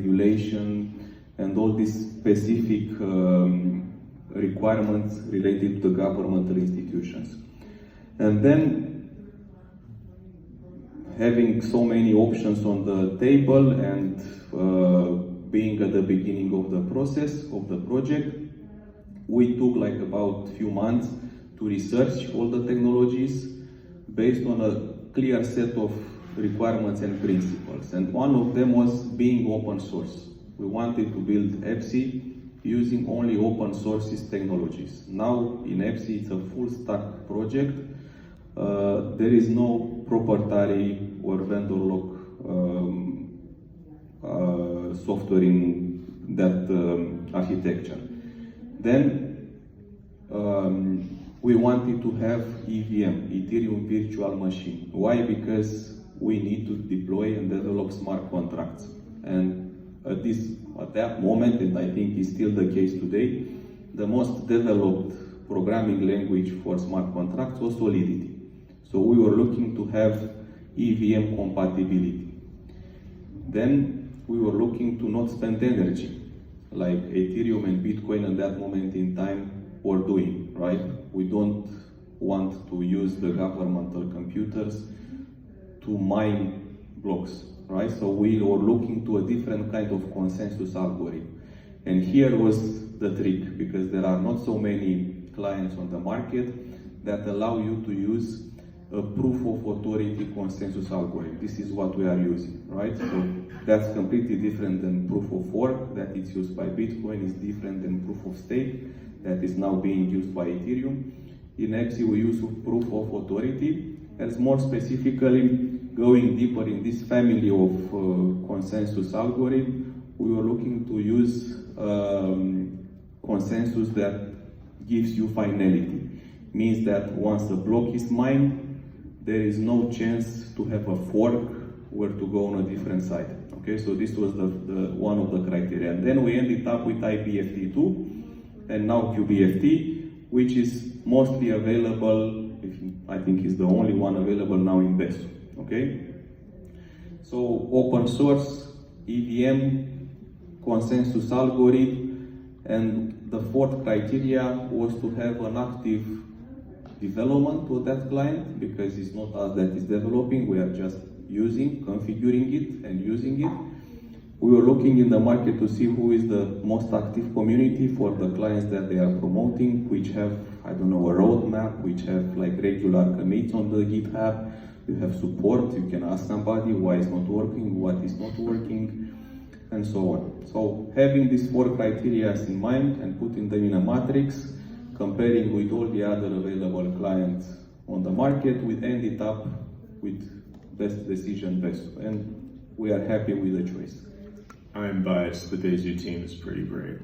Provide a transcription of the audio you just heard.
regulation, and all these specific requirements related to the governmental institutions. And then having so many options on the table and being at the beginning of the process of the project, we took like about a few months to research all the technologies based on a clear set of requirements and principles. And one of them was being open source. We wanted to build EBSI using only open sources technologies. Now in EBSI it's a full stack project. There is no proprietary or vendor lock software in that architecture. Then we wanted to have EVM, Ethereum Virtual Machine. Why? Because we need to deploy and develop smart contracts. And at that moment, and I think is still the case today, the most developed programming language for smart contracts was Solidity. So we were looking to have EVM compatibility. Then we were looking to not spend energy like Ethereum and Bitcoin at that moment in time were doing, right? We don't want to use the governmental computers to mine blocks, right? So we were looking to a different kind of consensus algorithm. And here was the trick, because there are not so many clients on the market that allow you to use a proof of authority consensus algorithm. This is what we are using, right? So that's completely different than proof of work that is used by Bitcoin, is different than proof of stake that is now being used by Ethereum. In EBSI we use proof of authority, and more specifically, going deeper in this family of consensus algorithm, we were looking to use consensus that gives you finality. Means that once a block is mined, there is no chance to have a fork where to go on a different side. Okay, so this was the one of the criteria. And then we ended up with IBFT2 and now QBFT, which is mostly available, I think is the only one available now in Besu. Okay, so open source, EVM, consensus algorithm, and the fourth criteria was to have an active development to that client, because it's not us that is developing, we are just using, configuring it and using it. We were looking in the market to see who is the most active community for the clients that they are promoting, which have, I don't know, a roadmap, which have like regular commits on the GitHub. You have support, you can ask somebody why it's not working, what is not working, and so on. So having these four criteria in mind and putting them in a matrix, comparing with all the other available clients on the market, we ended up with best decision Besu, and we are happy with the choice. I'm biased, the Besu team is pretty great.